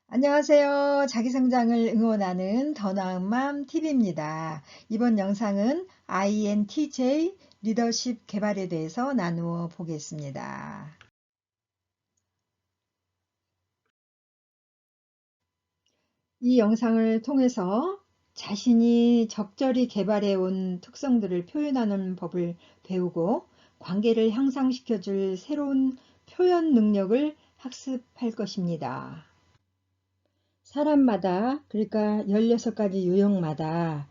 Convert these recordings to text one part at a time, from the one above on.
안녕하세요. 자기성장을 응원하는 더 나은 맘 TV입니다. 이번 영상은 INTJ 리더십 개발에 대해서 나누어 보겠습니다. 이 영상을 통해서 자신이 적절히 개발해 온 특성들을 표현하는 법을 배우고 관계를 향상시켜 줄 새로운 표현 능력을 학습할 것입니다. 사람마다, 그러니까 16가지 유형마다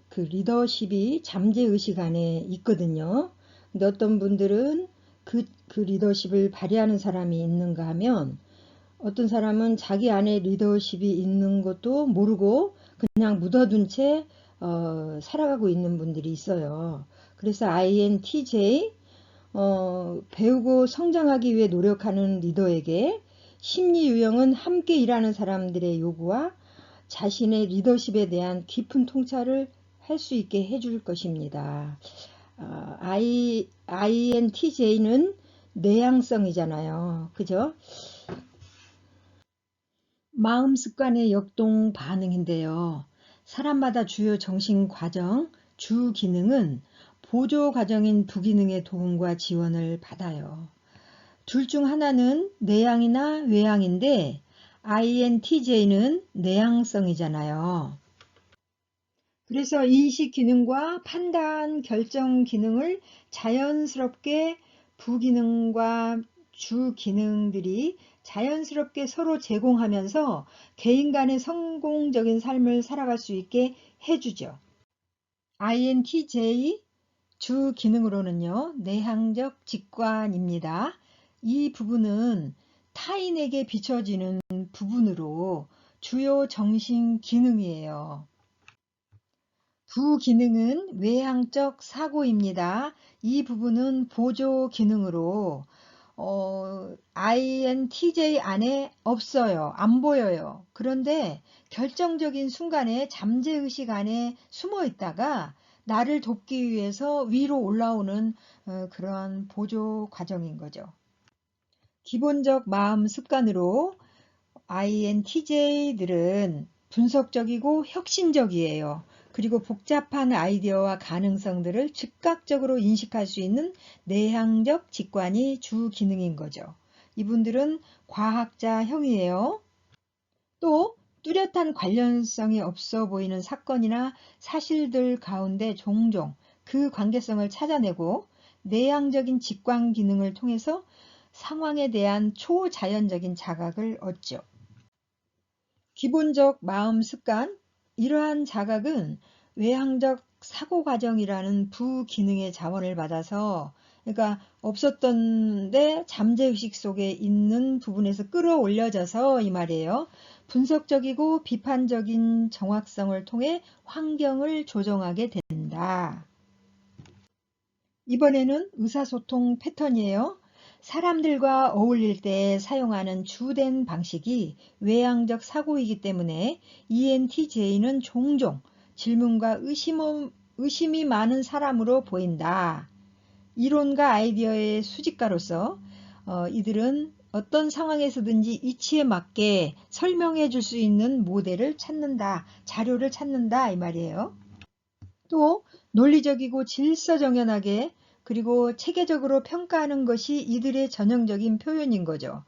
그 리더십이 잠재의식 안에 있거든요. 근데 어떤 분들은 그 리더십을 발휘하는 사람이 있는가 하면, 어떤 사람은 자기 안에 리더십이 있는 것도 모르고 그냥 묻어둔 채 살아가고 있는 분들이 있어요. 그래서 INTJ, 배우고 성장하기 위해 노력하는 리더에게 심리 유형은 함께 일하는 사람들의 요구와 자신의 리더십에 대한 깊은 통찰을 할 수 있게 해줄 것입니다. INTJ는 내향성이잖아요. 그죠? 마음 습관의 역동 반응인데요. 사람마다 주요 정신 과정, 주 기능은 보조 과정인 부기능의 도움과 지원을 받아요. 둘 중 하나는 내향이나 외향인데 INTJ는 내향성이잖아요. 그래서 인식 기능과 판단, 결정 기능을 자연스럽게 부기능과 주 기능들이 자연스럽게 서로 제공하면서 개인 간의 성공적인 삶을 살아갈 수 있게 해주죠. INTJ 주 기능으로는요, 내향적 직관입니다. 이 부분은 타인에게 비춰지는 부분으로 주요 정신 기능이에요. 부기능은 외향적 사고입니다. 이 부분은 보조 기능으로 INTJ 안에 없어요. 안 보여요. 그런데 결정적인 순간에 잠재의식 안에 숨어 있다가 나를 돕기 위해서 위로 올라오는 그런 보조 과정인 거죠. 기본적 마음 습관으로 INTJ들은 분석적이고 혁신적이에요. 그리고 복잡한 아이디어와 가능성들을 즉각적으로 인식할 수 있는 내향적 직관이 주 기능인 거죠. 이분들은 과학자형이에요. 또 뚜렷한 관련성이 없어 보이는 사건이나 사실들 가운데 종종 그 관계성을 찾아내고 내향적인 직관 기능을 통해서 상황에 대한 초자연적인 자각을 얻죠. 기본적 마음 습관, 이러한 자각은 외향적 사고 과정이라는 부기능의 자원을 받아서, 그러니까 없었던데 잠재의식 속에 있는 부분에서 끌어올려져서 이 말이에요. 분석적이고 비판적인 정확성을 통해 환경을 조정하게 된다. 이번에는 의사소통 패턴이에요. 사람들과 어울릴 때 사용하는 주된 방식이 외향적 사고이기 때문에 ENTJ는 종종 질문과 의심이 많은 사람으로 보인다. 이론과 아이디어의 수집가로서 이들은 어떤 상황에서든지 이치에 맞게 설명해 줄 수 있는 모델을 찾는다, 자료를 찾는다 이 말이에요. 또 논리적이고 질서정연하게 그리고 체계적으로 평가하는 것이 이들의 전형적인 표현인 거죠.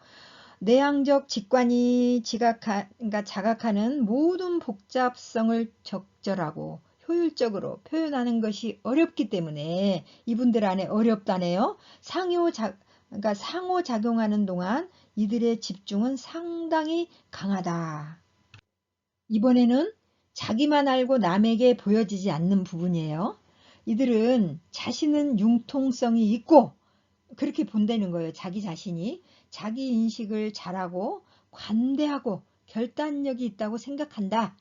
내향적 직관이 그러니까 자각하는 모든 복잡성을 적절하고 효율적으로 표현하는 것이 어렵기 때문에 이분들 안에 어렵다네요. 그러니까 상호작용하는 동안 이들의 집중은 상당히 강하다. 이번에는 자기만 알고 남에게 보여지지 않는 부분이에요. 이들은 자신은 융통성이 있고 그렇게 본다는 거예요. 자기 자신이 자기 인식을 잘하고 관대하고 결단력이 있다고 생각한다.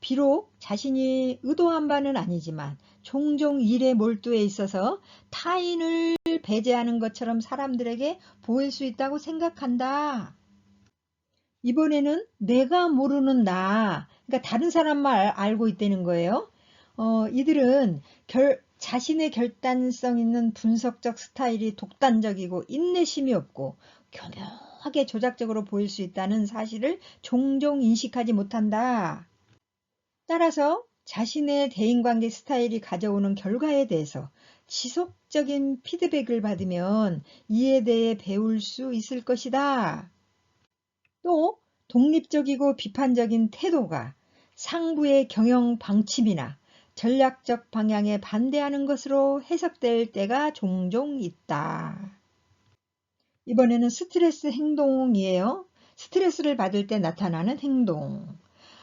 비록 자신이 의도한 바는 아니지만 종종 일에 몰두해 있어서 타인을 배제하는 것처럼 사람들에게 보일 수 있다고 생각한다. 이번에는 내가 모르는 나, 그러니까 다른 사람만 알고 있다는 거예요. 이들은 자신의 결단성 있는 분석적 스타일이 독단적이고 인내심이 없고 묘하게 조작적으로 보일 수 있다는 사실을 종종 인식하지 못한다. 따라서 자신의 대인관계 스타일이 가져오는 결과에 대해서 지속적인 피드백을 받으면 이에 대해 배울 수 있을 것이다. 또 독립적이고 비판적인 태도가 상부의 경영 방침이나 전략적 방향에 반대하는 것으로 해석될 때가 종종 있다. 이번에는 스트레스 행동이에요. 스트레스를 받을 때 나타나는 행동.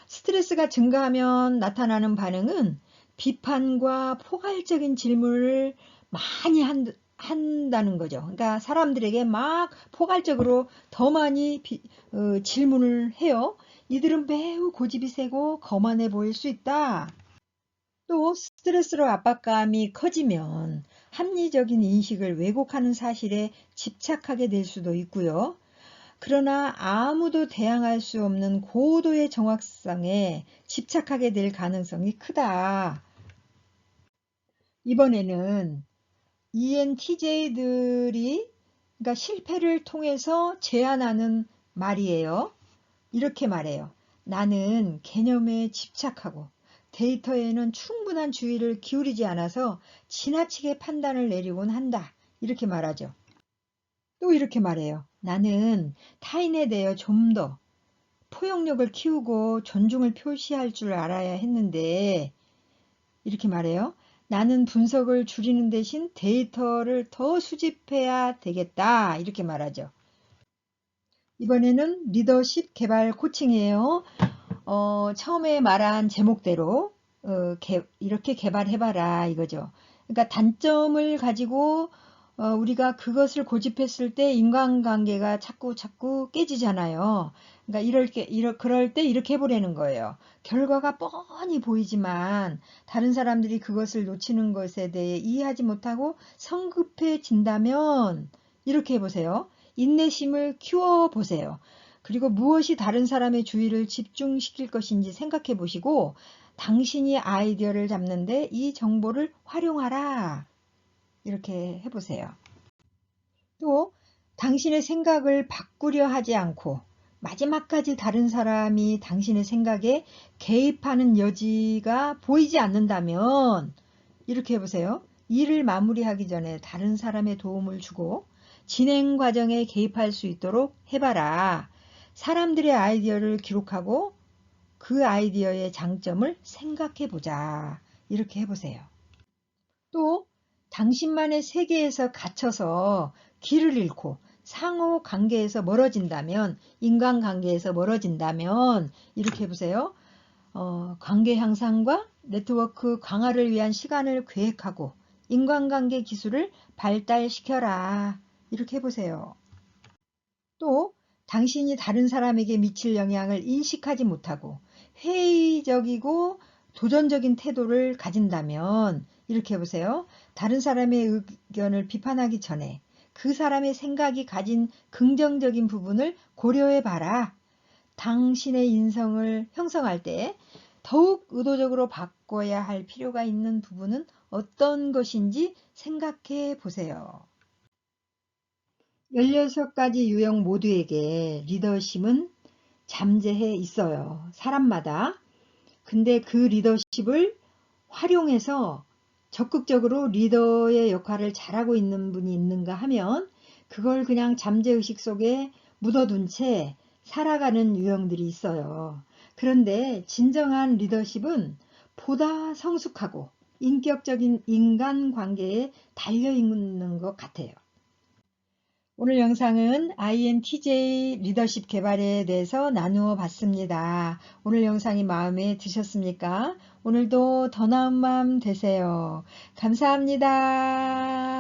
스트레스가 증가하면 나타나는 반응은 비판과 포괄적인 질문을 많이 한다는 거죠. 그러니까 사람들에게 막 포괄적으로 더 많이 질문을 해요. 이들은 매우 고집이 세고 거만해 보일 수 있다. 또 스트레스로 압박감이 커지면 합리적인 인식을 왜곡하는 사실에 집착하게 될 수도 있고요. 그러나 아무도 대항할 수 없는 고도의 정확성에 집착하게 될 가능성이 크다. 이번에는 ENTJ들이 그러니까 실패를 통해서 제안하는 말이에요. 이렇게 말해요. 나는 개념에 집착하고 데이터에는 충분한 주의를 기울이지 않아서 지나치게 판단을 내리곤 한다. 이렇게 말하죠. 또 이렇게 말해요. 나는 타인에 대해 좀 더 포용력을 키우고 존중을 표시할 줄 알아야 했는데 이렇게 말해요. 나는 분석을 줄이는 대신 데이터를 더 수집해야 되겠다. 이렇게 말하죠. 이번에는 리더십 개발 코칭이에요. 처음에 말한 제목대로 이렇게 개발해봐라 이거죠. 그러니까 단점을 가지고 우리가 그것을 고집했을 때 인간관계가 자꾸 깨지잖아요. 그러니까 그럴 때 이렇게 해보라는 거예요. 결과가 뻔히 보이지만 다른 사람들이 그것을 놓치는 것에 대해 이해하지 못하고 성급해진다면 이렇게 해보세요. 인내심을 키워보세요. 그리고 무엇이 다른 사람의 주의를 집중시킬 것인지 생각해 보시고 당신이 아이디어를 잡는데 이 정보를 활용하라. 이렇게 해보세요. 또 당신의 생각을 바꾸려 하지 않고 마지막까지 다른 사람이 당신의 생각에 개입하는 여지가 보이지 않는다면 이렇게 해보세요. 일을 마무리하기 전에 다른 사람의 도움을 주고 진행 과정에 개입할 수 있도록 해봐라. 사람들의 아이디어를 기록하고 그 아이디어의 장점을 생각해 보자. 이렇게 해보세요. 또 당신만의 세계에서 갇혀서 길을 잃고 상호 관계에서 멀어진다면, 인간관계에서 멀어진다면 이렇게 해보세요. 관계 향상과 네트워크 강화를 위한 시간을 계획하고 인간관계 기술을 발달시켜라. 이렇게 해보세요. 또 당신이 다른 사람에게 미칠 영향을 인식하지 못하고 회의적이고 도전적인 태도를 가진다면 이렇게 해보세요. 다른 사람의 의견을 비판하기 전에 그 사람의 생각이 가진 긍정적인 부분을 고려해 봐라. 당신의 인성을 형성할 때 더욱 의도적으로 바꿔야 할 필요가 있는 부분은 어떤 것인지 생각해 보세요. 16가지 유형 모두에게 리더십은 잠재해 있어요. 사람마다. 근데 그 리더십을 활용해서 적극적으로 리더의 역할을 잘하고 있는 분이 있는가 하면 그걸 그냥 잠재의식 속에 묻어둔 채 살아가는 유형들이 있어요. 그런데 진정한 리더십은 보다 성숙하고 인격적인 인간관계에 달려있는 것 같아요. 오늘 영상은 INTJ 리더십 개발에 대해서 나누어 봤습니다. 오늘 영상이 마음에 드셨습니까? 오늘도 더 나은 마음 되세요. 감사합니다.